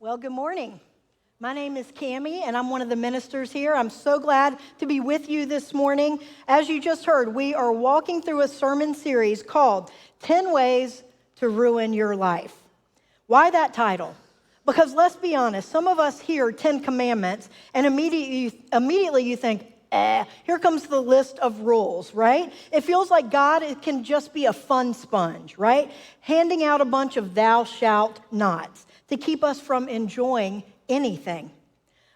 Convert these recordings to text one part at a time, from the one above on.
Well, good morning. My name is Cammie, and I'm one of the ministers here. I'm so glad to be with you this morning. As you just heard, we are walking through a sermon series called 10 Ways to Ruin Your Life. Why that title? Because let's be honest, some of us hear 10 commandments, and immediately you think, here comes the list of rules, right? It feels like God can just be a fun sponge, right? Handing out a bunch of thou shalt nots to keep us from enjoying anything.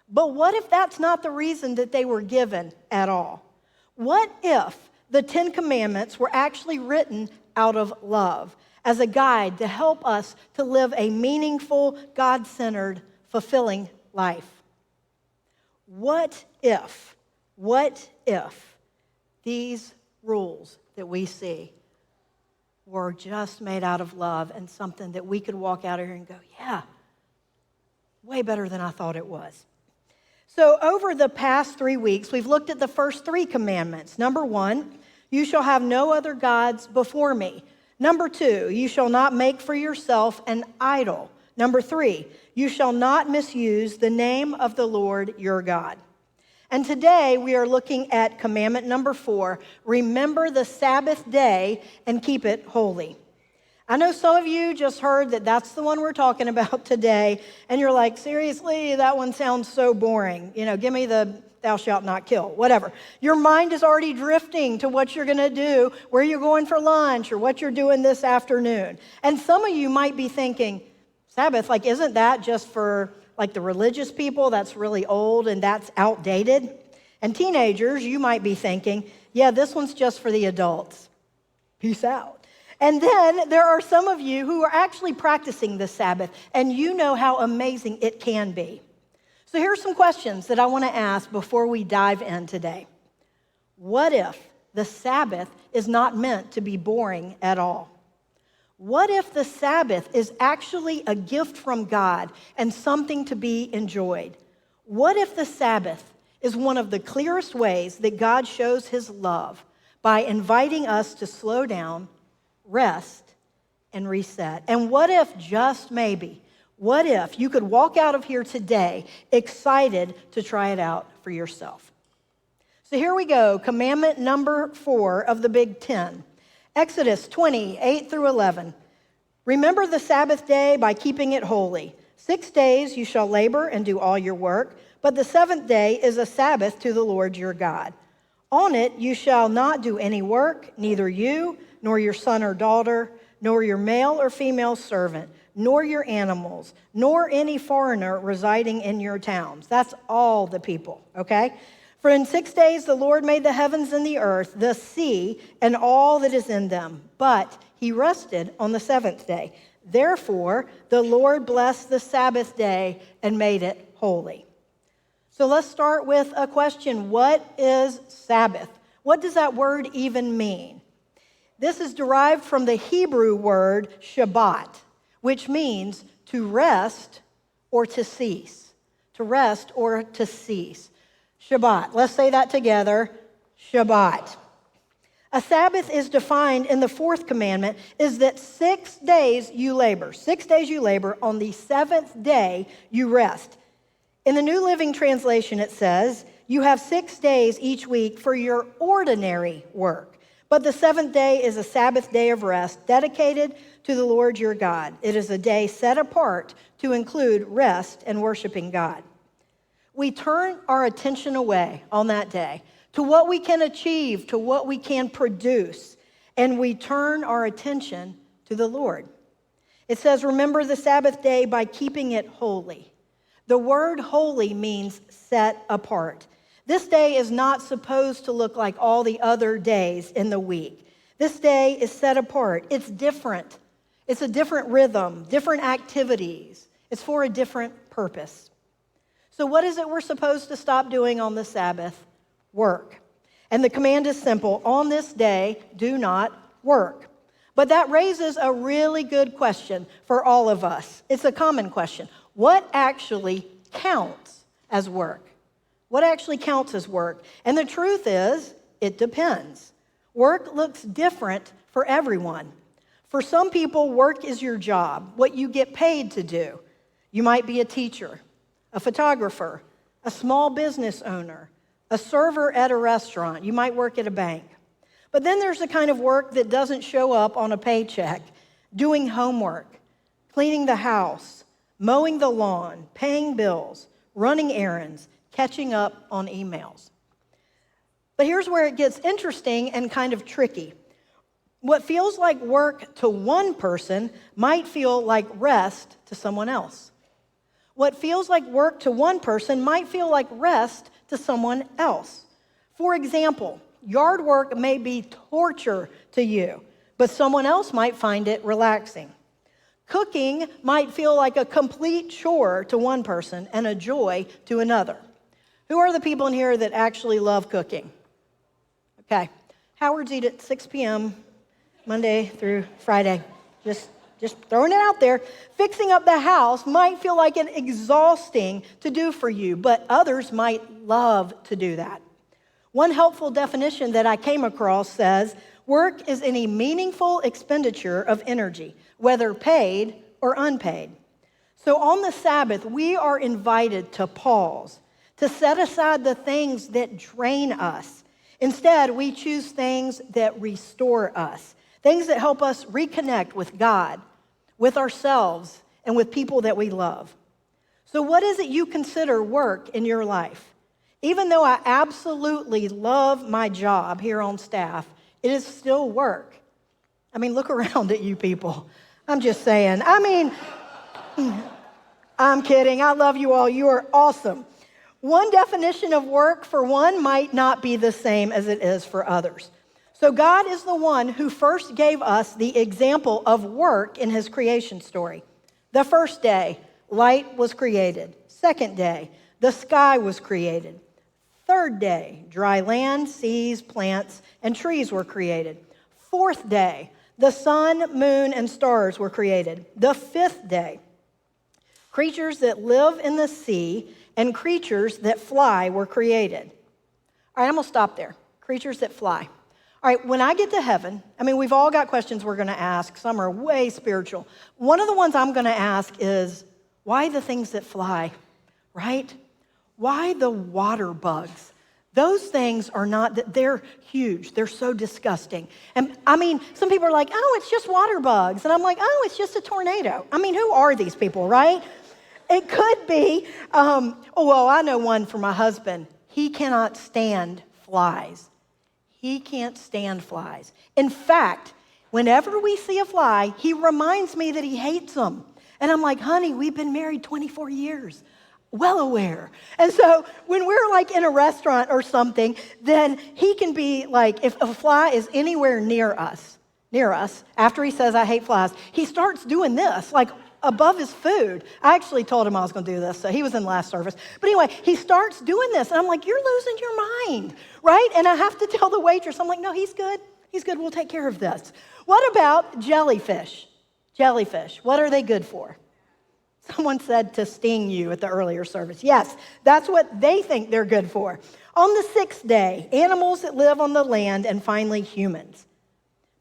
But what if that's not the reason that they were given at all? What if the 10 Commandments were actually written out of love as a guide to help us to live a meaningful, God-centered, fulfilling life? What if these rules that we see were just made out of love and something that we could walk out of here and go, yeah, way better than I thought it was? So over the past 3 weeks, we've looked at the first 3 commandments. Number 1, you shall have no other gods before me. Number 2, you shall not make for yourself an idol. Number 3, you shall not misuse the name of the Lord your God. And today we are looking at commandment number 4, remember the Sabbath day and keep it holy. I know some of you just heard that that's the one we're talking about today, and you're like, seriously, that one sounds so boring. Give me the thou shalt not kill, whatever. Your mind is already drifting to what you're going to do, where you're going for lunch, or what you're doing this afternoon. And some of you might be thinking, Sabbath, isn't that just for the religious people? That's really old and that's outdated. And teenagers, you might be thinking, yeah, this one's just for the adults. Peace out. And then there are some of you who are actually practicing the Sabbath, and you know how amazing it can be. So here's some questions that I want to ask before we dive in today. What if the Sabbath is not meant to be boring at all? What if the Sabbath is actually a gift from God and something to be enjoyed? What if the Sabbath is one of the clearest ways that God shows his love by inviting us to slow down, rest, and reset? And what if, just maybe, what if you could walk out of here today excited to try it out for yourself? So here we go, commandment number 4 of the Big 10. Exodus 20, 8-11. Remember the Sabbath day by keeping it holy. 6 days you shall labor and do all your work, but the 7th day is a Sabbath to the Lord your God. On it you shall not do any work, neither you, nor your son or daughter, nor your male or female servant, nor your animals, nor any foreigner residing in your towns. That's all the people, okay? For in 6 days the Lord made the heavens and the earth, the sea, and all that is in them. But he rested on the 7th day. Therefore, the Lord blessed the Sabbath day and made it holy. So let's start with a question. What is Sabbath? What does that word even mean? This is derived from the Hebrew word Shabbat, which means to rest or to cease. To rest or to cease. Shabbat. Let's say that together. Shabbat. A Sabbath is defined in the 4th commandment is that 6 days you labor. 6 days you labor. On the 7th day you rest. In the New Living Translation it says, you have 6 days each week for your ordinary work. But the 7th day is a Sabbath day of rest dedicated to the Lord your God. It is a day set apart to include rest and worshiping God. We turn our attention away on that day to what we can achieve, to what we can produce, and we turn our attention to the Lord. It says, remember the Sabbath day by keeping it holy. The word holy means set apart. This day is not supposed to look like all the other days in the week. This day is set apart. It's different. It's a different rhythm, different activities. It's for a different purpose. So what is it we're supposed to stop doing on the Sabbath? Work. And the command is simple. On this day, do not work. But that raises a really good question for all of us. It's a common question. What actually counts as work? What actually counts as work? And the truth is, it depends. Work looks different for everyone. For some people, work is your job, what you get paid to do. You might be a teacher, a photographer, a small business owner, a server at a restaurant. You might work at a bank. But then there's the kind of work that doesn't show up on a paycheck: doing homework, cleaning the house, mowing the lawn, paying bills, running errands, catching up on emails. But here's where it gets interesting and kind of tricky. What feels like work to one person might feel like rest to someone else. What feels like work to one person might feel like rest to someone else. For example, yard work may be torture to you, but someone else might find it relaxing. Cooking might feel like a complete chore to one person and a joy to another. Who are the people in here that actually love cooking? Okay. Howard's eat at 6 p.m. Monday through Friday. Just throwing it out there. Fixing up the house might feel like an exhausting to do for you, but others might love to do that. One helpful definition that I came across says, work is any meaningful expenditure of energy, whether paid or unpaid. So on the Sabbath, we are invited to pause, to set aside the things that drain us. Instead, we choose things that restore us, things that help us reconnect with God, with ourselves, and with people that we love. So what is it you consider work in your life? Even though I absolutely love my job here on staff, it is still work. I mean, look around at you people. I'm just saying. I'm kidding. I love you all. You are awesome. One definition of work for one might not be the same as it is for others. So God is the one who first gave us the example of work in his creation story. The first day, light was created. Second day, the sky was created. Third day, dry land, seas, plants, and trees were created. Fourth day, the sun, moon, and stars were created. The fifth day, creatures that live in the sea and creatures that fly were created. All right, I'm going to stop there. Creatures that fly. All right, when I get to heaven, we've all got questions we're going to ask. Some are way spiritual. One of the ones I'm going to ask is, why the things that fly, right? Why the water bugs? Those things are not, they're huge. They're so disgusting. And some people are like, oh, it's just water bugs. And I'm like, oh, it's just a tornado. Who are these people, right? It could be, I know one for my husband. He cannot stand flies. He can't stand flies. In fact, whenever we see a fly, he reminds me that he hates them. And I'm like, honey, we've been married 24 years. Well aware. And so when we're like in a restaurant or something, then he can be like, if a fly is anywhere near us, after he says, I hate flies, he starts doing this, like above his food. I actually told him I was going to do this, so he was in last service. But anyway, he starts doing this, and I'm like, you're losing your mind, right? And I have to tell the waitress, I'm like, no, he's good. He's good. We'll take care of this. What about jellyfish? Jellyfish, what are they good for? Someone said to sting you at the earlier service. Yes, that's what they think they're good for. On the sixth day, animals that live on the land, and finally humans,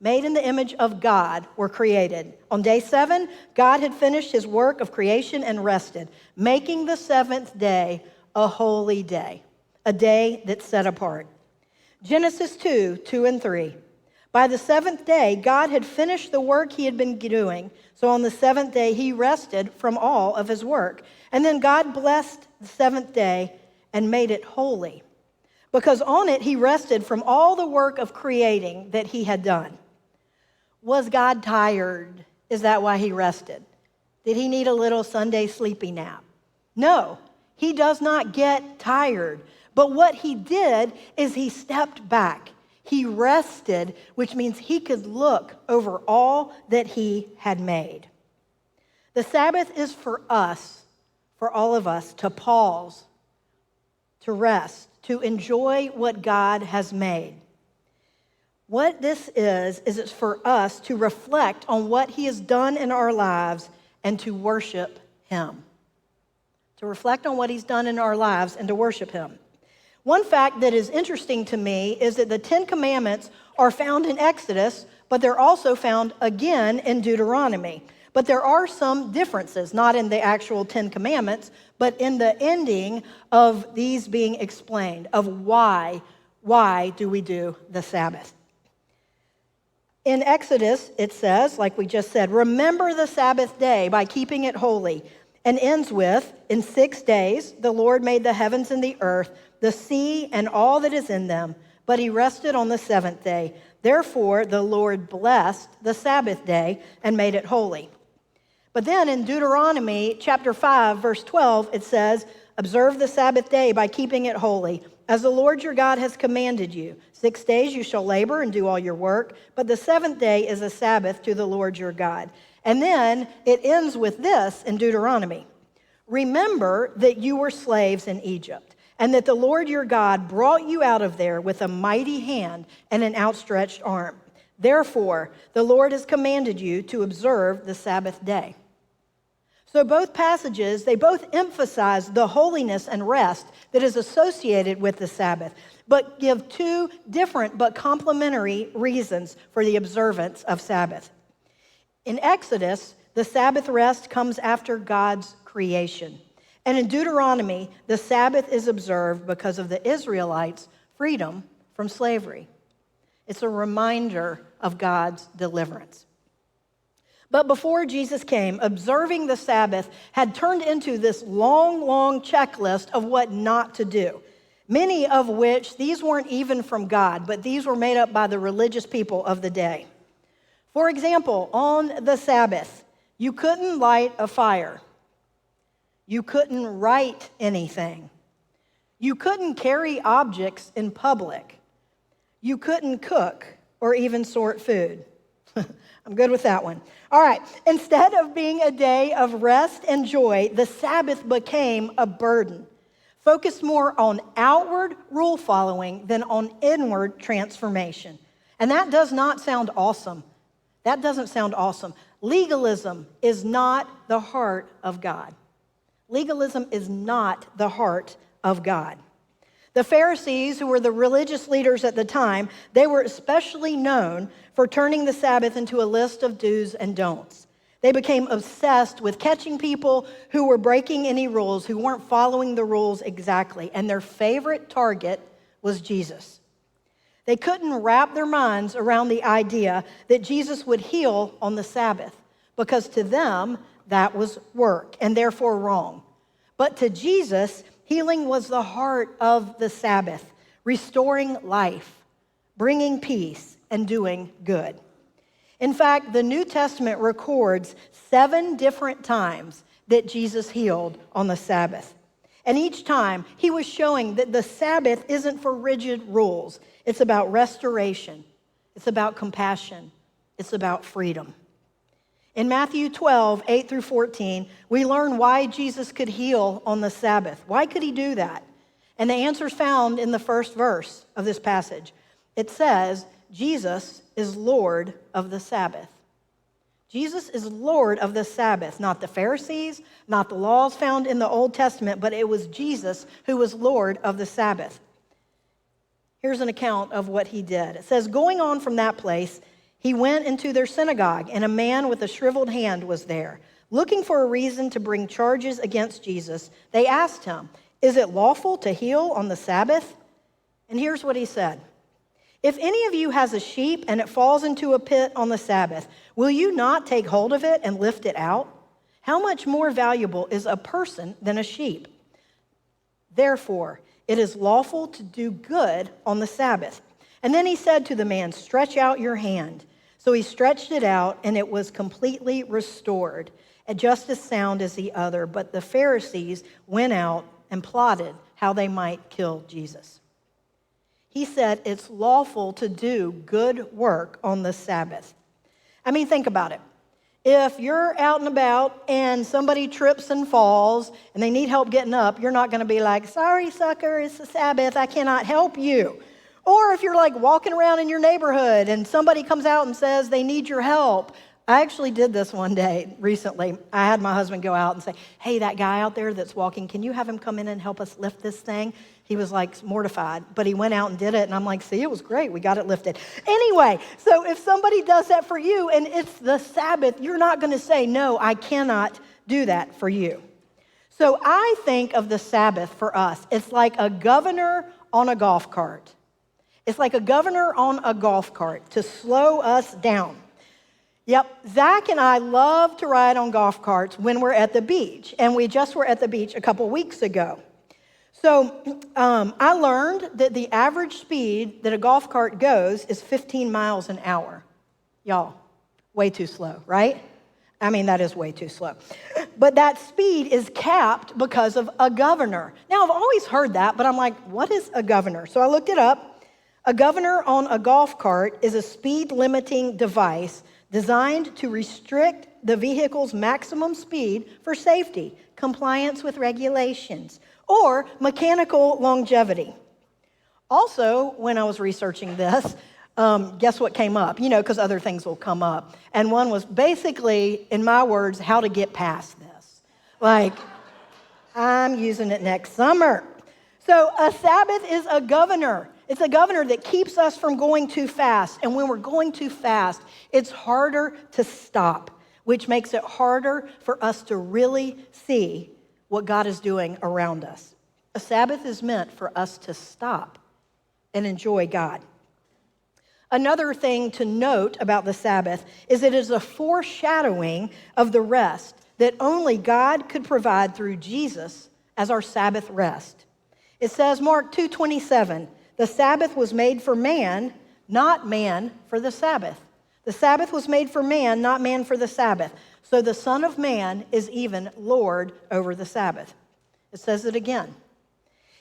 made in the image of God, were created. On day 7, God had finished his work of creation and rested, making the seventh day a holy day, a day that's set apart. Genesis 2 and 3. By the seventh day, God had finished the work he had been doing. So on the seventh day, he rested from all of his work. And then God blessed the seventh day and made it holy, because on it he rested from all the work of creating that he had done. Was God tired? Is that why he rested? Did he need a little Sunday sleepy nap? No, he does not get tired. But what he did is he stepped back. He rested, which means he could look over all that he had made. The Sabbath is for us, for all of us, to pause, to rest, to enjoy what God has made. What this is it's for us to reflect on what he has done in our lives and to worship him. To reflect on what he's done in our lives and to worship him. One fact that is interesting to me is that the 10 Commandments are found in Exodus, but they're also found again in Deuteronomy. But there are some differences, not in the actual 10 Commandments, but in the ending of these being explained, of why do we do the Sabbath. In Exodus, it says, like we just said, remember the Sabbath day by keeping it holy, and ends with, in 6 days the Lord made the heavens and the earth, the sea and all that is in them, but he rested on the seventh day. Therefore, the Lord blessed the Sabbath day and made it holy. But then in Deuteronomy chapter 5, verse 12, it says, observe the Sabbath day by keeping it holy, as the Lord your God has commanded you. 6 days you shall labor and do all your work, but the seventh day is a Sabbath to the Lord your God. And then it ends with this in Deuteronomy. Remember that you were slaves in Egypt, and that the Lord your God brought you out of there with a mighty hand and an outstretched arm. Therefore, the Lord has commanded you to observe the Sabbath day. So both passages, they both emphasize the holiness and rest that is associated with the Sabbath, but give two different but complementary reasons for the observance of Sabbath. In Exodus, the Sabbath rest comes after God's creation. And in Deuteronomy, the Sabbath is observed because of the Israelites' freedom from slavery. It's a reminder of God's deliverance. But before Jesus came, observing the Sabbath had turned into this long checklist of what not to do, many of which these weren't even from God, but these were made up by the religious people of the day. For example, on the Sabbath, you couldn't light a fire. You couldn't write anything. You couldn't carry objects in public. You couldn't cook or even sort food. I'm good with that one. All right. Instead of being a day of rest and joy, the Sabbath became a burden, focused more on outward rule following than on inward transformation. And that does not sound awesome. That doesn't sound awesome. Legalism is not the heart of God. Legalism is not the heart of God. The Pharisees, who were the religious leaders at the time, they were especially known for turning the Sabbath into a list of do's and don'ts. They became obsessed with catching people who were breaking any rules, who weren't following the rules exactly, and their favorite target was Jesus. They couldn't wrap their minds around the idea that Jesus would heal on the Sabbath, because to them, that was work and therefore wrong. But to Jesus, healing was the heart of the Sabbath, restoring life, bringing peace, and doing good. In fact, the New Testament records 7 different times that Jesus healed on the Sabbath. And each time, he was showing that the Sabbath isn't for rigid rules. It's about restoration. It's about compassion. It's about freedom. In Matthew 12, 8 through 14, we learn why Jesus could heal on the Sabbath. Why could he do that? And the answer's found in the first verse of this passage. It says, Jesus is Lord of the Sabbath. Jesus is Lord of the Sabbath, not the Pharisees, not the laws found in the Old Testament, but it was Jesus who was Lord of the Sabbath. Here's an account of what he did. It says, going on from that place, he went into their synagogue, and a man with a shriveled hand was there. Looking for a reason to bring charges against Jesus, they asked him, is it lawful to heal on the Sabbath? And here's what he said. If any of you has a sheep and it falls into a pit on the Sabbath, will you not take hold of it and lift it out? How much more valuable is a person than a sheep? Therefore, it is lawful to do good on the Sabbath. And then he said to the man, stretch out your hand. So he stretched it out, and it was completely restored, just as sound as the other. But the Pharisees went out and plotted how they might kill Jesus. He said it's lawful to do good work on the Sabbath. I mean, think about it. If you're out and about and somebody trips and falls and they need help getting up, you're not going to be like, sorry, sucker, it's the Sabbath, I cannot help you. Or if you're like walking around in your neighborhood and somebody comes out and says they need your help, I actually did this one day recently. I had my husband go out and say, hey, that guy out there that's walking, can you have him come in and help us lift this thing? He was like mortified, but he went out and did it. And I'm like, see, it was great. We got it lifted. Anyway, so if somebody does that for you and it's the Sabbath, you're not going to say, no, I cannot do that for you. So I think of the Sabbath for us. It's like a governor on a golf cart. It's like a governor on a golf cart to slow us down. Yep, Zach and I love to ride on golf carts when we're at the beach, and we just were at the beach a couple weeks ago. So I learned that the average speed that a golf cart goes is 15 miles an hour. Y'all, way too slow, right? I mean, that is way too slow. But that speed is capped because of a governor. Now, I've always heard that, but I'm like, what is a governor? So I looked it up. A governor on a golf cart is a speed limiting device designed to restrict the vehicle's maximum speed for safety, compliance with regulations, or mechanical longevity. Also, when I was researching this, guess what came up? You know, because other things will come up. And one was basically, in my words, how to get past this. Like, I'm using it next summer. So a Sabbath is a governor. It's a governor that keeps us from going too fast. And when we're going too fast, it's harder to stop, which makes it harder for us to really see what God is doing around us. A Sabbath is meant for us to stop and enjoy God. Another thing to note about the Sabbath is it is a foreshadowing of the rest that only God could provide through Jesus as our Sabbath rest. It says, Mark 2:27, the Sabbath was made for man, not man for the Sabbath. The Sabbath was made for man, not man for the Sabbath. So the Son of Man is even Lord over the Sabbath. It says it again.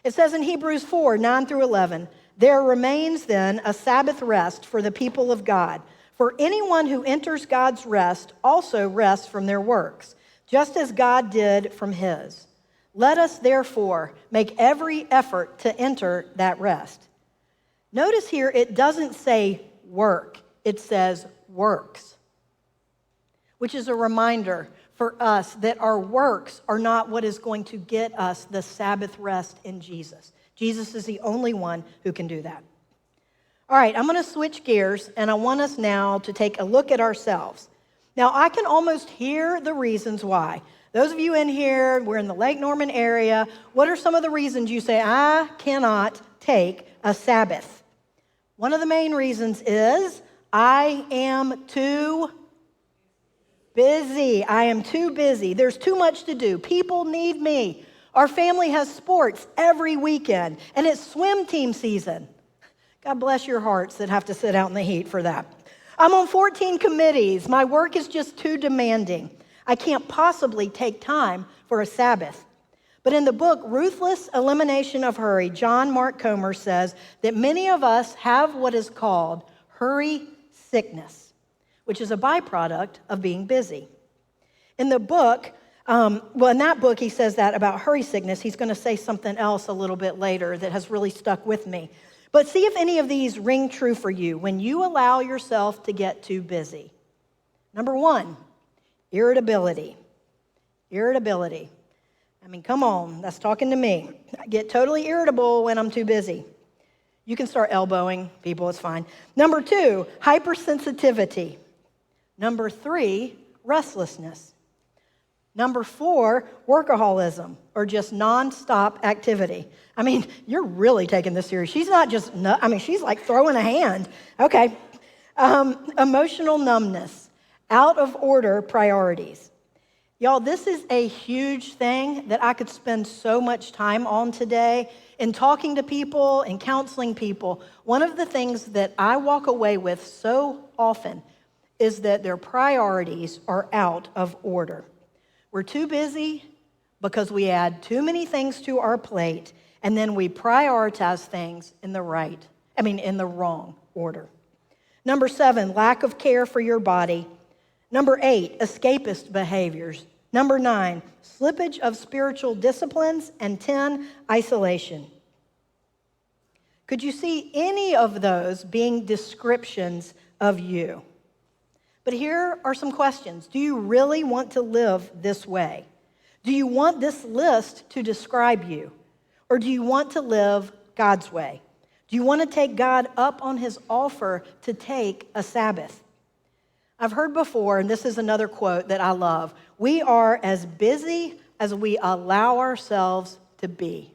It says in Hebrews 4:9-11, there remains then a Sabbath rest for the people of God. For anyone who enters God's rest also rests from their works, just as God did from his. Let us therefore make every effort to enter that rest. Notice here it doesn't say work, it says works, which is a reminder for us that our works are not what is going to get us the Sabbath rest in Jesus. Jesus is the only one who can do that. All right, I'm going to switch gears, and I want us now to take a look at ourselves. Now, I can almost hear the reasons why. Those of you in here, we're in the Lake Norman area. What are some of the reasons you say, I cannot take a Sabbath? One of the main reasons is, I am too busy. I am too busy. There's too much to do. People need me. Our family has sports every weekend, and it's swim team season. God bless your hearts that have to sit out in the heat for that. I'm on 14 committees. My work is just too demanding. I can't possibly take time for a Sabbath. But in the book, Ruthless Elimination of Hurry, John Mark Comer says that many of us have what is called hurry sickness, which is a byproduct of being busy. In the book, in that book, he says that about hurry sickness. He's going to say something else a little bit later that has really stuck with me. But see if any of these ring true for you when you allow yourself to get too busy. Number one, irritability. Irritability. I mean, come on, that's talking to me. I get totally irritable when I'm too busy. You can start elbowing people, it's fine. Number two, hypersensitivity. Number three, restlessness. Number four, workaholism, or just nonstop activity. I mean, you're really taking this serious. She's not just, she's like throwing a hand. Okay. Emotional numbness, out of order priorities. Y'all, this is a huge thing that I could spend so much time on today in talking to people and counseling people. One of the things that I walk away with so often is that their priorities are out of order. We're too busy because we add too many things to our plate, and then we prioritize things in the wrong order. Number 7, lack of care for your body. Number 8, escapist behaviors. Number 9, slippage of spiritual disciplines. And 10, isolation. Could you see any of those being descriptions of you? But here are some questions. Do you really want to live this way? Do you want this list to describe you? Or do you want to live God's way? Do you want to take God up on his offer to take a Sabbath? I've heard before, and this is another quote that I love, we are as busy as we allow ourselves to be.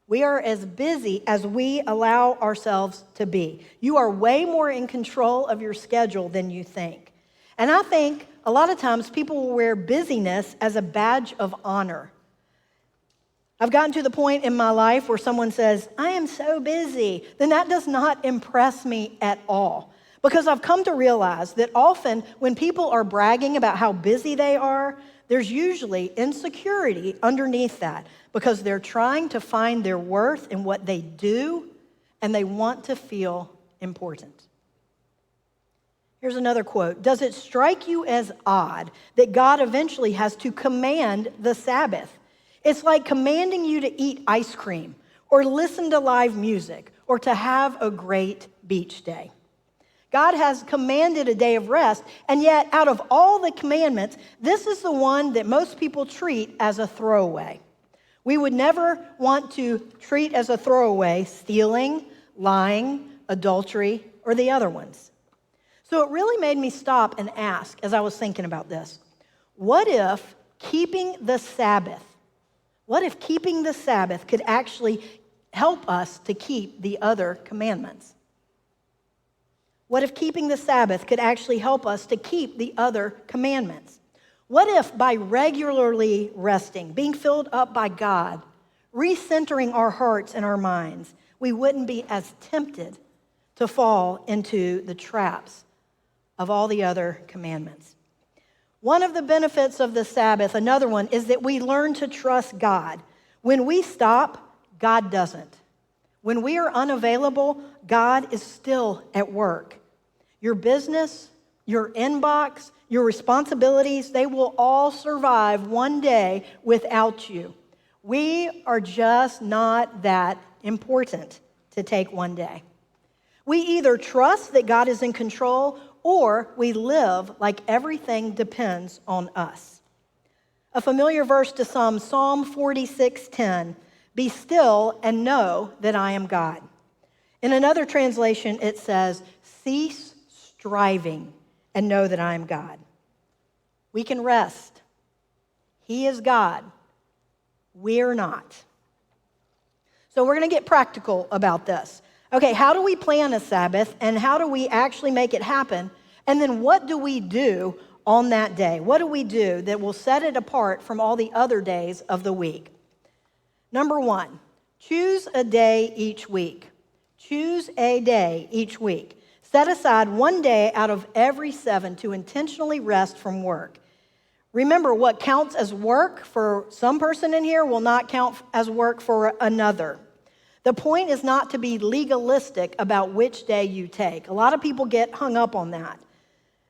We are as busy as we allow ourselves to be. You are way more in control of your schedule than you think. And I think a lot of times people will wear busyness as a badge of honor. I've gotten to the point in my life where someone says, I am so busy, then that does not impress me at all. Because I've come to realize that often when people are bragging about how busy they are, there's usually insecurity underneath that because they're trying to find their worth in what they do and they want to feel important. Here's another quote. Does it strike you as odd that God eventually has to command the Sabbath? It's like commanding you to eat ice cream or listen to live music or to have a great beach day. God has commanded a day of rest, and yet out of all the commandments, this is the one that most people treat as a throwaway. We would never want to treat as a throwaway stealing, lying, adultery, or the other ones. So it really made me stop and ask as I was thinking about this. What if keeping the Sabbath could actually help us to keep the other commandments? What if keeping the Sabbath could actually help us to keep the other commandments? What if by regularly resting, being filled up by God, recentering our hearts and our minds, we wouldn't be as tempted to fall into the traps of all the other commandments? One of the benefits of the Sabbath, another one, is that we learn to trust God. When we stop, God doesn't. When we are unavailable, God is still at work. Your business, your inbox, your responsibilities, they will all survive one day without you. We are just not that important to take one day. We either trust that God is in control or we live like everything depends on us. A familiar verse to some, Psalm 46:10, be still and know that I am God. In another translation, it says, cease striving and know that I am God. We can rest. He is God. We're not. So we're going to get practical about this. Okay, how do we plan a Sabbath and how do we actually make it happen? And then what do we do on that day? What do we do that will set it apart from all the other days of the week? Number one, choose a day each week. Choose a day each week. Set aside one day out of every 7 to intentionally rest from work. Remember, what counts as work for some person in here will not count as work for another. The point is not to be legalistic about which day you take. A lot of people get hung up on that.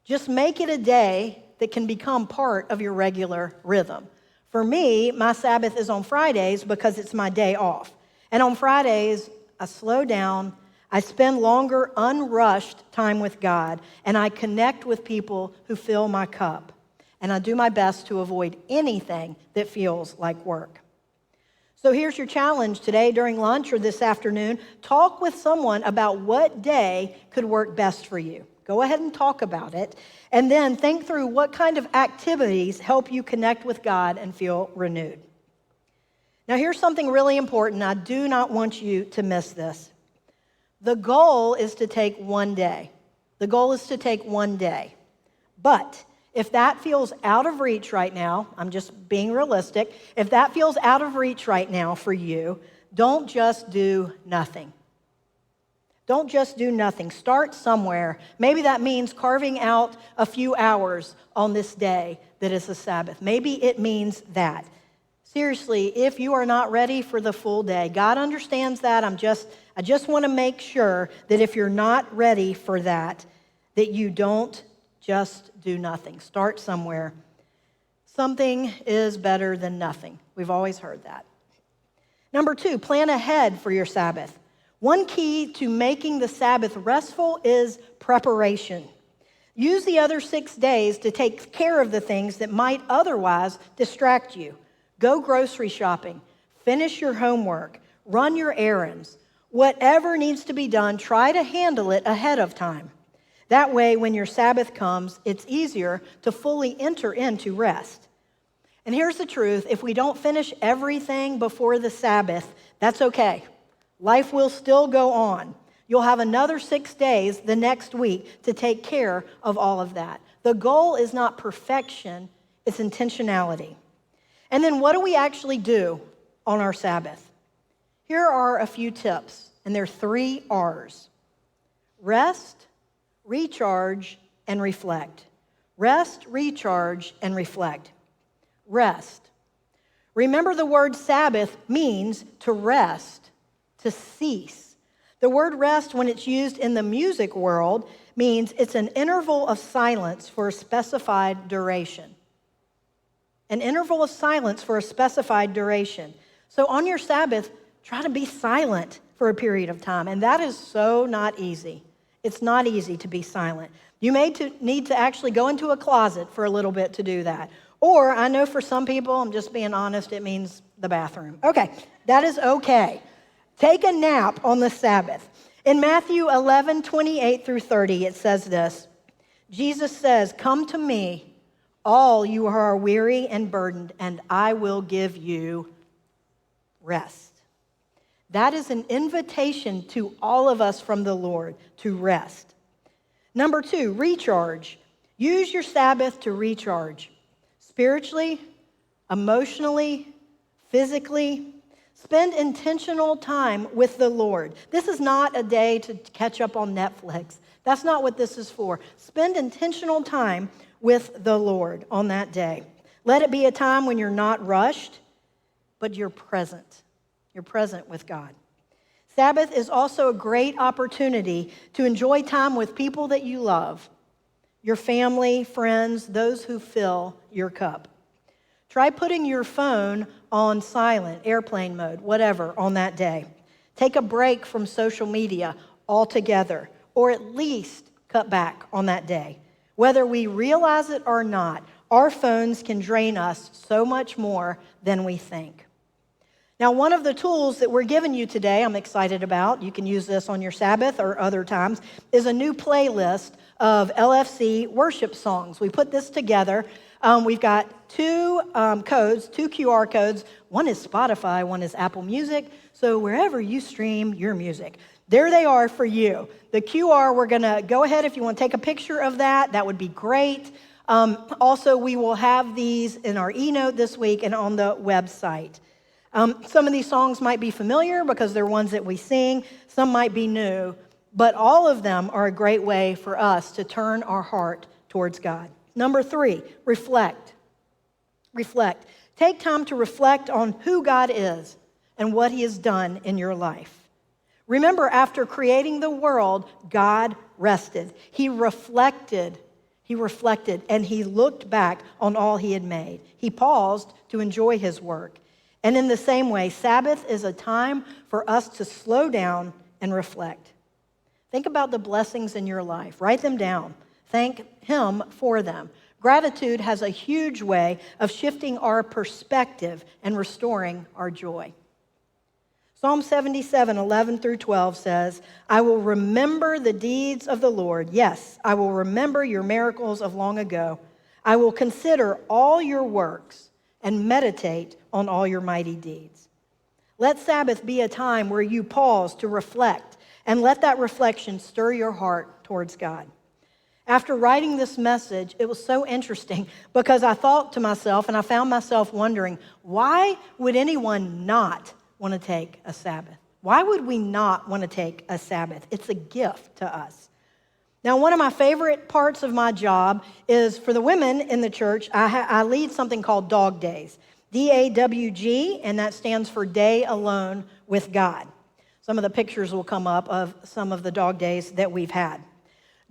Just make it a day that can become part of your regular rhythm. For me, my Sabbath is on Fridays because it's my day off. And on Fridays, I slow down, I spend longer, unrushed time with God, and I connect with people who fill my cup. And I do my best to avoid anything that feels like work. So here's your challenge today during lunch or this afternoon. Talk with someone about what day could work best for you. Go ahead and talk about it. And then think through what kind of activities help you connect with God and feel renewed. Now here's something really important. I do not want you to miss this. The goal is to take one day. The goal is to take one day. But if that feels out of reach right now, I'm just being realistic, if that feels out of reach right now for you, don't just do nothing. Don't just do nothing. Start somewhere. Maybe that means carving out a few hours on this day that is a Sabbath. Maybe it means that. Seriously, if you are not ready for the full day, God understands that. I just want to make sure that if you're not ready for that you don't just do nothing. Start somewhere. Something is better than nothing. We've always heard that. Number 2, plan ahead for your Sabbath. One key to making the Sabbath restful is preparation. Use the other 6 days to take care of the things that might otherwise distract you. Go grocery shopping, finish your homework, run your errands. Whatever needs to be done, try to handle it ahead of time. That way, when your Sabbath comes, it's easier to fully enter into rest. And here's the truth. If we don't finish everything before the Sabbath, that's okay. Life will still go on. You'll have another 6 days the next week to take care of all of that. The goal is not perfection, it's intentionality. And then what do we actually do on our Sabbath? Here are a few tips, and they're 3 R's. Rest, recharge, and reflect. Rest, recharge, and reflect. Rest. Remember, the word Sabbath means to rest, to cease. The word rest, when it's used in the music world, means it's an interval of silence for a specified duration. An interval of silence for a specified duration. So on your Sabbath, try to be silent for a period of time. And that is so not easy. It's not easy to be silent. You may need to actually go into a closet for a little bit to do that. Or I know for some people, I'm just being honest, it means the bathroom. Okay, that is okay. Take a nap on the Sabbath. In Matthew 11:28 through 30, it says this. Jesus says, "Come to me, all you who are weary and burdened, and I will give you rest." That is an invitation to all of us from the Lord to rest. Number 2, recharge. Use your Sabbath to recharge. Spiritually, emotionally, physically. Spend intentional time with the Lord. This is not a day to catch up on Netflix. That's not what this is for. Spend intentional time with the Lord on that day. Let it be a time when you're not rushed, but you're present. You're present with God. Sabbath is also a great opportunity to enjoy time with people that you love, your family, friends, those who fill your cup. Try putting your phone on silent, airplane mode, whatever, on that day. Take a break from social media altogether, or at least cut back on that day. Whether we realize it or not, our phones can drain us so much more than we think. Now, one of the tools that we're giving you today, I'm excited about, you can use this on your Sabbath or other times, is a new playlist of LFC worship songs. We put this together. We've got 2 codes, 2 QR codes. One is Spotify, one is Apple Music. So wherever you stream your music, there they are for you. The QR, we're going to go ahead if you want to take a picture of that. That would be great. Also, we will have these in our e-note this week and on the website. Some of these songs might be familiar because they're ones that we sing. Some might be new. But all of them are a great way for us to turn our heart towards God. Number 3, reflect. Reflect. Take time to reflect on who God is and what He has done in your life. Remember, after creating the world, God rested. He reflected, and He looked back on all He had made. He paused to enjoy His work. And in the same way, Sabbath is a time for us to slow down and reflect. Think about the blessings in your life. Write them down. Thank Him for them. Gratitude has a huge way of shifting our perspective and restoring our joy. Psalm 77, 11 through 12 says, "I will remember the deeds of the Lord. Yes, I will remember your miracles of long ago. I will consider all your works and meditate on all your mighty deeds." Let Sabbath be a time where you pause to reflect, and let that reflection stir your heart towards God. After writing this message, it was so interesting because I thought to myself, and I found myself wondering, why would anyone not want to take a Sabbath? Why would we not want to take a Sabbath? It's a gift to us. Now, one of my favorite parts of my job is for the women in the church, I lead something called Dog Days, DAWG, and that stands for Day Alone with God. Some of the pictures will come up of some of the dog days that we've had.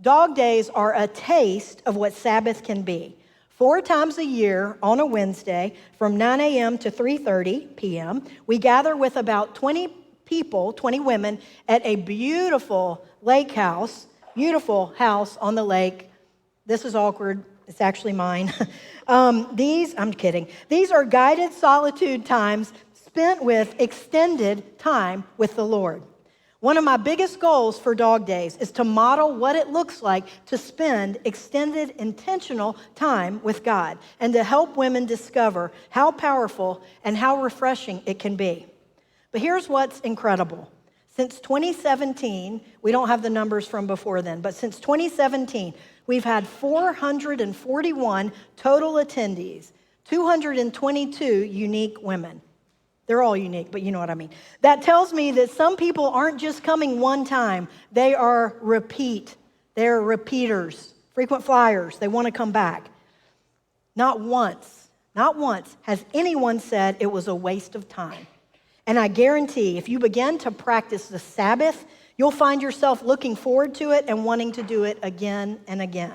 Dog days are a taste of what Sabbath can be. 4 times a year on a Wednesday from 9 a.m. to 3:30 p.m., we gather with about 20 people, 20 women, at a beautiful lake house, beautiful house on the lake This is awkward. It's actually mine. I'm kidding. These are guided solitude times spent with extended time with the Lord. One of my biggest goals for Dog Days is to model what it looks like to spend extended, intentional time with God and to help women discover how powerful and how refreshing it can be. But here's what's incredible. Since 2017, we don't have the numbers from before then, but since 2017, we've had 441 total attendees, 222 unique women. They're all unique, but you know what I mean. That tells me that some people aren't just coming one time. They are They're repeaters, frequent flyers. They want to come back. Not once has anyone said it was a waste of time. And I guarantee if you begin to practice the Sabbath, you'll find yourself looking forward to it and wanting to do it again and again.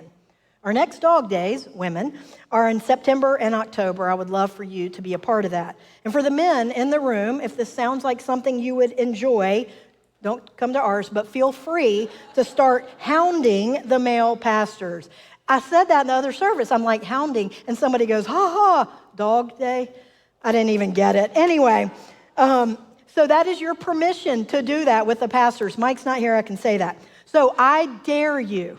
Our next Dog Days, women, are in September and October. I would love for you to be a part of that. And for the men in the room, if this sounds like something you would enjoy, don't come to ours, but feel free to start hounding the male pastors. I said that in the other service. I'm like, hounding. And somebody goes, ha, Dog Day. I didn't even get it. Anyway, so that is your permission to do that with the pastors. Mike's not here. I can say that. So I dare you,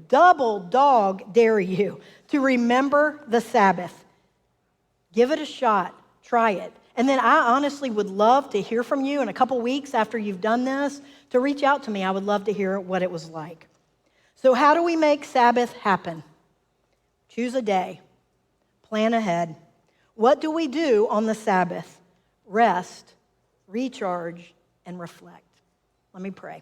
double dog dare you to remember the Sabbath. Give it a shot. Try it. And then I honestly would love to hear from you in a couple weeks after you've done this, to reach out to me. I would love to hear what it was like. So how do we make Sabbath happen? Choose a day. Plan ahead. What do we do on the Sabbath? Rest, recharge, and reflect. Let me pray.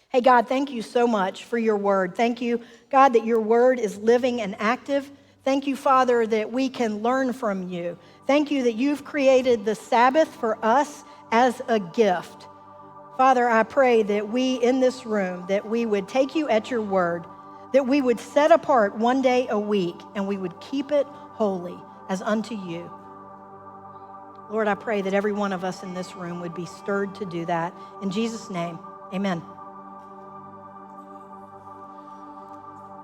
Hey, God, thank you so much for your word. Thank you, God, that your word is living and active. Thank you, Father, that we can learn from you. Thank you that you've created the Sabbath for us as a gift. Father, I pray that we in this room, that we would take you at your word, that we would set apart one day a week, and we would keep it holy as unto you. Lord, I pray that every one of us in this room would be stirred to do that. In Jesus' name, amen.